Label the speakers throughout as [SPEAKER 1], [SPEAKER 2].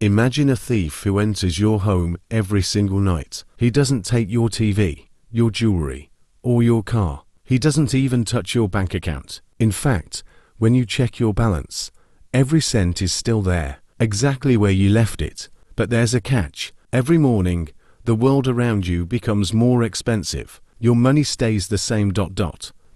[SPEAKER 1] Imagine a thief who enters your home every single night. He doesn't take your TV, your jewelry, or your car. He doesn't even touch your bank account. In fact, when you check your balance, every cent is still there, exactly where you left it. But there's a catch. Every morning, the world around you becomes more expensive. Your money stays the same ...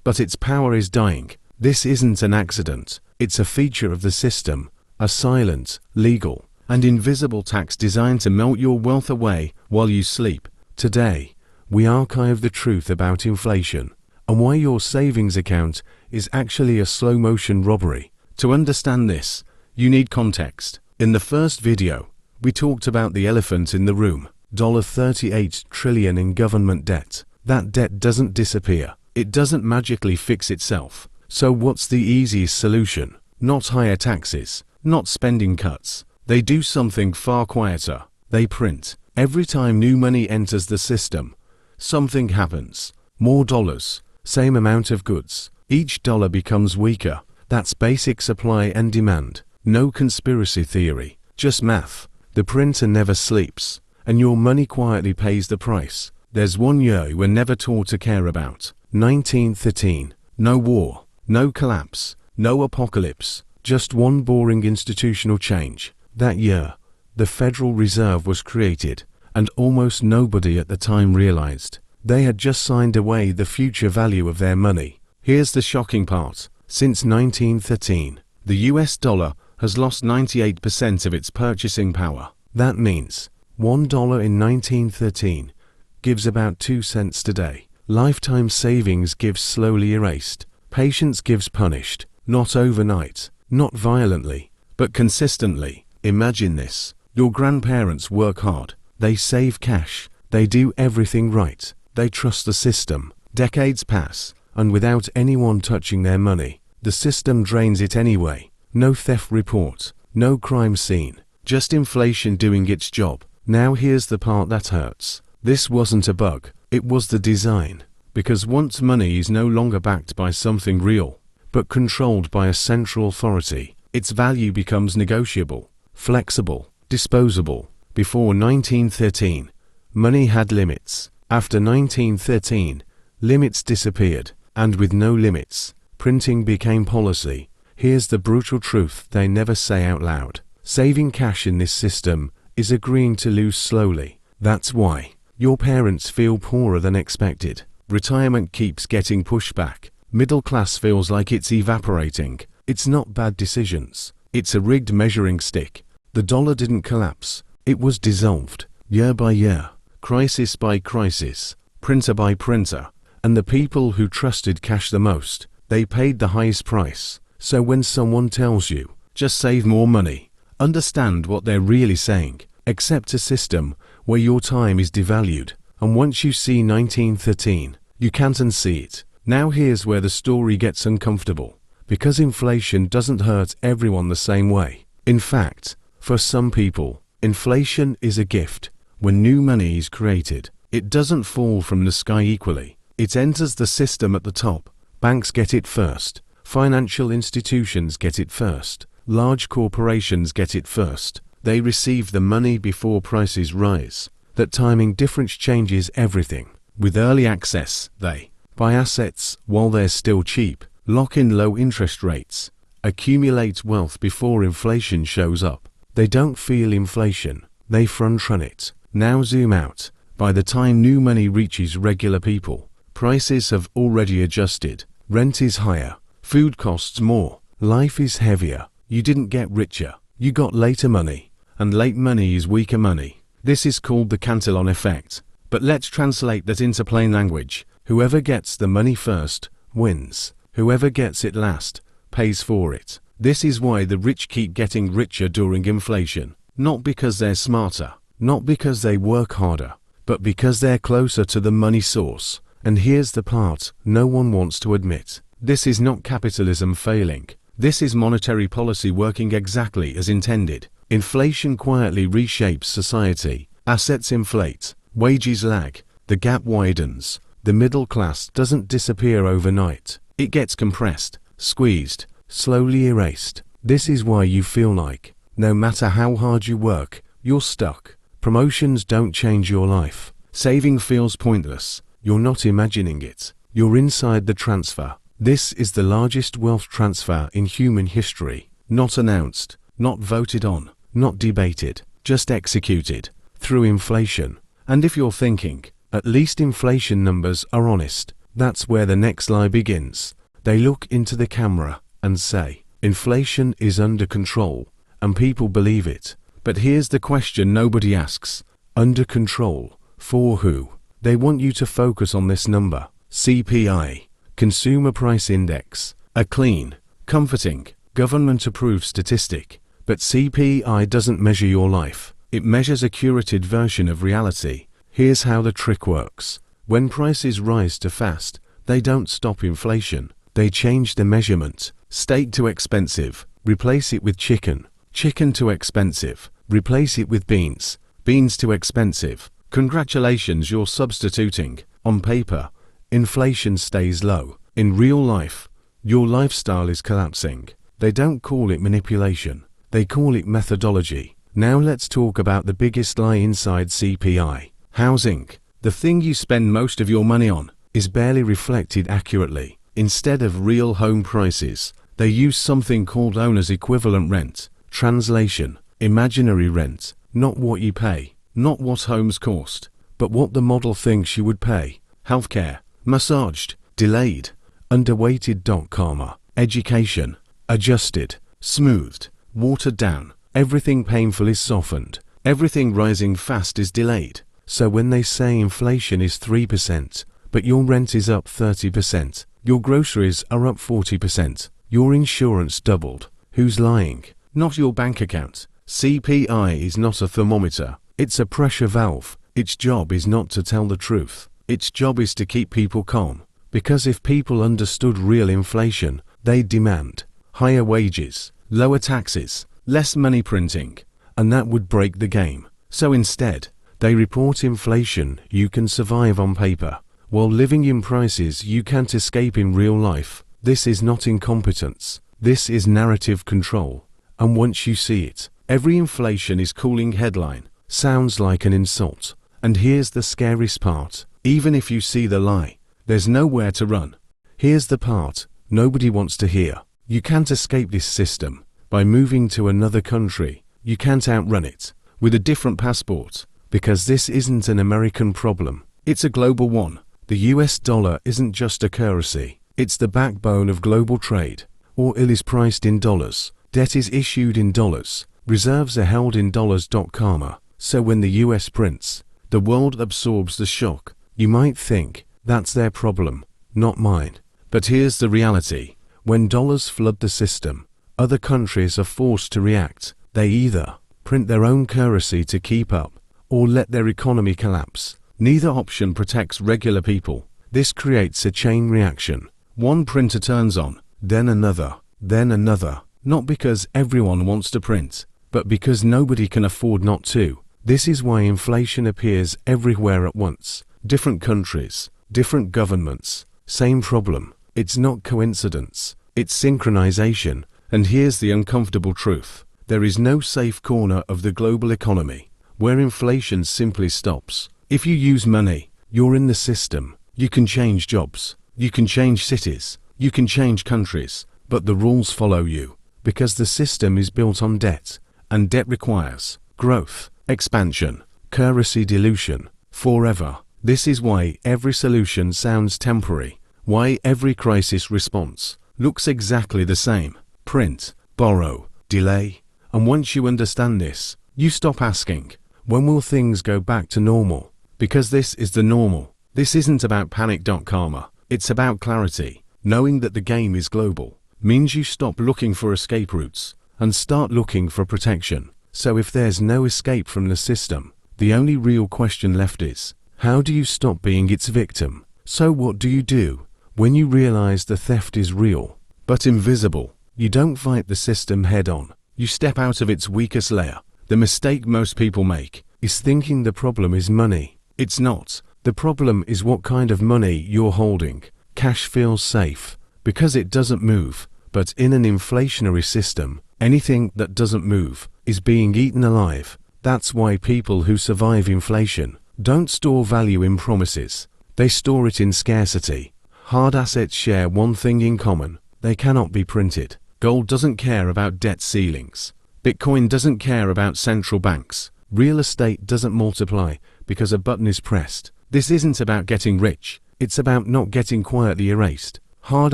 [SPEAKER 1] but its power is dying. This isn't an accident. It's a feature of the system, a silent, legal, and invisible tax designed to melt your wealth away while you sleep. Today, we archive the truth about inflation and why your savings account is actually a slow-motion robbery. To understand this, you need context. In the first video, we talked about the elephant in the room, $38 trillion in government debt. That debt doesn't disappear. It doesn't magically fix itself. So what's the easiest solution? Not higher taxes, not spending cuts. They do something far quieter. They print. Every time new money enters the system, something happens. More dollars, same amount of goods. Each dollar becomes weaker. That's basic supply and demand. No conspiracy theory, just math. The printer never sleeps, and your money quietly pays the price. There's one year we're never taught to care about. 1913. No war, no collapse, no apocalypse, just one boring institutional change. That year, the Federal Reserve was created, and almost nobody at the time realized. They had just signed away the future value of their money. Here's the shocking part. Since 1913, the US dollar has lost 98% of its purchasing power. That means $1 in 1913 gives about 2 cents today. Lifetime savings gives slowly erased. Patience gives punished. Not overnight, not violently, but consistently. Imagine this. Your grandparents work hard. They save cash. They do everything right. They trust the system. Decades pass, and without anyone touching their money, the system drains it anyway. No theft report, no crime scene, just inflation doing its job. Now here's the part that hurts. This wasn't a bug, it was the design. Because once money is no longer backed by something real, but controlled by a central authority, its value becomes negotiable, flexible, disposable. Before 1913, money had limits. After 1913, limits disappeared, and with no limits, printing became policy. Here's the brutal truth they never say out loud. Saving cash in this system is agreeing to lose slowly. That's why your parents feel poorer than expected. Retirement keeps getting pushed back. Middle class feels like it's evaporating. It's not bad decisions. It's a rigged measuring stick. The dollar didn't collapse. It was dissolved, year by year, crisis by crisis, printer by printer. And the people who trusted cash the most, they paid the highest price. So when someone tells you, just save more money, understand what they're really saying. Accept a system where your time is devalued. And once you see 1913, you can't unsee it. Now here's where the story gets uncomfortable. Because inflation doesn't hurt everyone the same way. In fact, for some people, inflation is a gift. When new money is created, it doesn't fall from the sky equally. It enters the system at the top. Banks get it first. Financial institutions get it first. Large corporations get it first. They receive the money before prices rise. That timing difference changes everything. With early access, they buy assets while they're still cheap, lock in low interest rates, accumulate wealth before inflation shows up. They don't feel inflation, they front-run it. Now zoom out. By the time new money reaches regular people, prices have already adjusted. Rent is higher, food costs more, life is heavier. You didn't get richer, you got later money, and late money is weaker money. This is called the Cantillon Effect. But let's translate that into plain language. Whoever gets the money first, wins. Whoever gets it last, pays for it. This is why the rich keep getting richer during inflation. Not because they're smarter, not because they work harder, but because they're closer to the money source. And here's the part no one wants to admit. This is not capitalism failing. This is monetary policy working exactly as intended. Inflation quietly reshapes society. Assets inflate, wages lag, the gap widens. The middle class doesn't disappear overnight. It gets compressed, squeezed, slowly erased. This is why you feel like, No matter how hard you work, you're stuck. Promotions don't change your life. Saving feels pointless. You're not imagining it. You're inside the transfer. This is the largest wealth transfer in human history. Not announced, not voted on, not debated, just executed through inflation. And if you're thinking, at least inflation numbers are honest, that's where the next lie begins. They look into the camera and say, inflation is under control, and people believe it. But here's the question nobody asks. Under control. For who? They want you to focus on this number. CPI, Consumer Price Index, a clean, comforting, government-approved statistic. But CPI doesn't measure your life. It measures a curated version of reality. Here's how the trick works. When prices rise too fast, they don't stop inflation. They change the measurement. Steak too expensive, replace it with chicken. Chicken too expensive, replace it with beans. Beans too expensive. Congratulations, you're substituting. On paper, inflation stays low. In real life, your lifestyle is collapsing. They don't call it manipulation. They call it methodology. Now let's talk about the biggest lie inside CPI. Housing. The thing you spend most of your money on is barely reflected accurately. Instead of real home prices, they use something called owner's equivalent rent. Translation, imaginary rent, not what you pay, not what homes cost, but what the model thinks you would pay. Healthcare, massaged, delayed, underweighted. Karma, education, adjusted, smoothed, watered down. Everything painful is softened. Everything rising fast is delayed. So when they say inflation is 3%, but your rent is up 30%, your groceries are up 40%, your insurance doubled, who's lying? Not your bank account. CPI is not a thermometer. It's a pressure valve. Its job is not to tell the truth. Its job is to keep people calm. Because if people understood real inflation, they'd demand higher wages, lower taxes, less money printing, and that would break the game. So instead, they report inflation you can survive on paper, while living in prices you can't escape in real life. This is not incompetence. This is narrative control. And once you see it, every inflation is cooling headline sounds like an insult. And here's the scariest part. Even if you see the lie, there's nowhere to run. Here's the part nobody wants to hear. You can't escape this system. By moving to another country, you can't outrun it with a different passport, because this isn't an American problem. It's a global one. The US dollar isn't just a currency. It's the backbone of global trade. Oil is priced in dollars. Debt is issued in dollars. Reserves are held in dollars. Karma. So when the US prints, the world absorbs the shock. You might think, that's their problem, not mine. But here's the reality. When dollars flood the system, other countries are forced to react. They either print their own currency to keep up, or let their economy collapse. Neither option protects regular people. This creates a chain reaction. One printer turns on, then another, then another. Not because everyone wants to print, but because nobody can afford not to. This is why inflation appears everywhere at once. Different countries, different governments, same problem. It's not coincidence. It's synchronization. And here's the uncomfortable truth. There is no safe corner of the global economy where inflation simply stops. If you use money, you're in the system. You can change jobs. You can change cities. You can change countries. But the rules follow you. Because the system is built on debt, and debt requires growth, expansion, currency dilution, forever. This is why every solution sounds temporary, why every crisis response looks exactly the same. Print, borrow, delay. And once you understand this, you stop asking, when will things go back to normal? Because this is the normal. This isn't about panic. Karma. It's about clarity. Knowing that the game is global means you stop looking for escape routes and start looking for protection. So if there's no escape from the system, the only real question left is, how do you stop being its victim? So what do you do when you realize the theft is real, but invisible? You don't fight the system head on. You step out of its weakest layer. The mistake most people make is thinking the problem is money. It's not. The problem is what kind of money you're holding. Cash feels safe because it doesn't move, but in an inflationary system, Anything that doesn't move is being eaten alive. That's why people who survive inflation don't store value in promises. They store it in scarcity. Hard assets share one thing in common: they cannot be printed. Gold doesn't care about debt ceilings. Bitcoin doesn't care about central banks. Real estate doesn't multiply because a button is pressed. This isn't about getting rich. It's about not getting quietly erased. Hard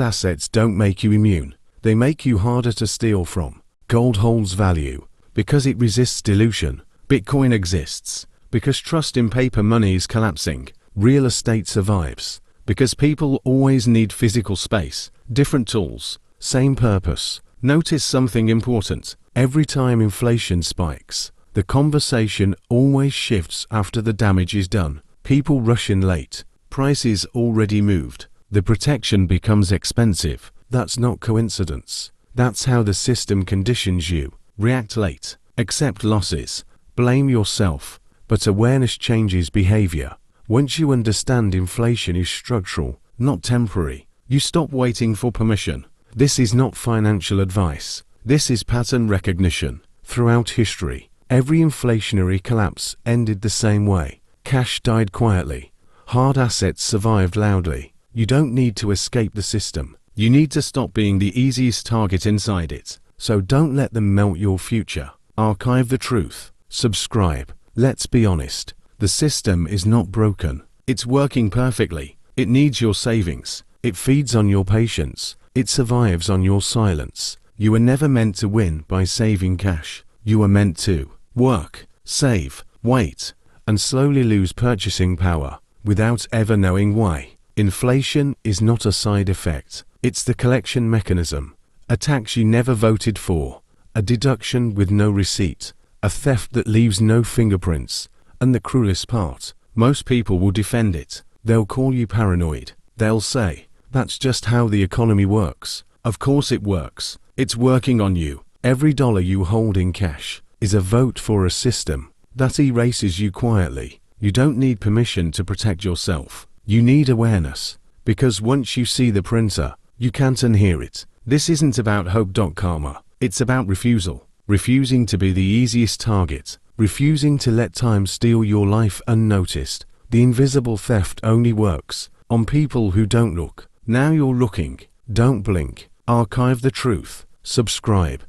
[SPEAKER 1] assets don't make you immune. They make you harder to steal from. Gold holds value because it resists dilution. Bitcoin exists because trust in paper money is collapsing. Real estate survives because people always need physical space. Different tools, same purpose. Notice something important. Every time inflation spikes, the conversation always shifts after the damage is done. People rush in late. Prices already moved. The protection becomes expensive. That's not coincidence. That's how the system conditions you. React late. Accept losses. Blame yourself. But awareness changes behavior. Once you understand inflation is structural, not temporary, you stop waiting for permission. This is not financial advice. This is pattern recognition. Throughout history, every inflationary collapse ended the same way. Cash died quietly. Hard assets survived loudly. You don't need to escape the system. You need to stop being the easiest target inside it. So don't let them melt your future. Archive the truth. Subscribe. Let's be honest. The system is not broken. It's working perfectly. It needs your savings. It feeds on your patience. It survives on your silence. You were never meant to win by saving cash. You were meant to work, save, wait, and slowly lose purchasing power without ever knowing why. Inflation is not a side effect. It's the collection mechanism. A tax you never voted for. A deduction with no receipt. A theft that leaves no fingerprints. And the cruelest part, most people will defend it. They'll call you paranoid. They'll say, that's just how the economy works. Of course it works. It's working on you. Every dollar you hold in cash is a vote for a system that erases you quietly. You don't need permission to protect yourself. You need awareness. Because once you see the printer, you can't unhear it. This isn't about hope.karma. It's about refusal. Refusing to be the easiest target. Refusing to let time steal your life unnoticed. The invisible theft only works on people who don't look. Now you're looking. Don't blink. Archive the truth. Subscribe.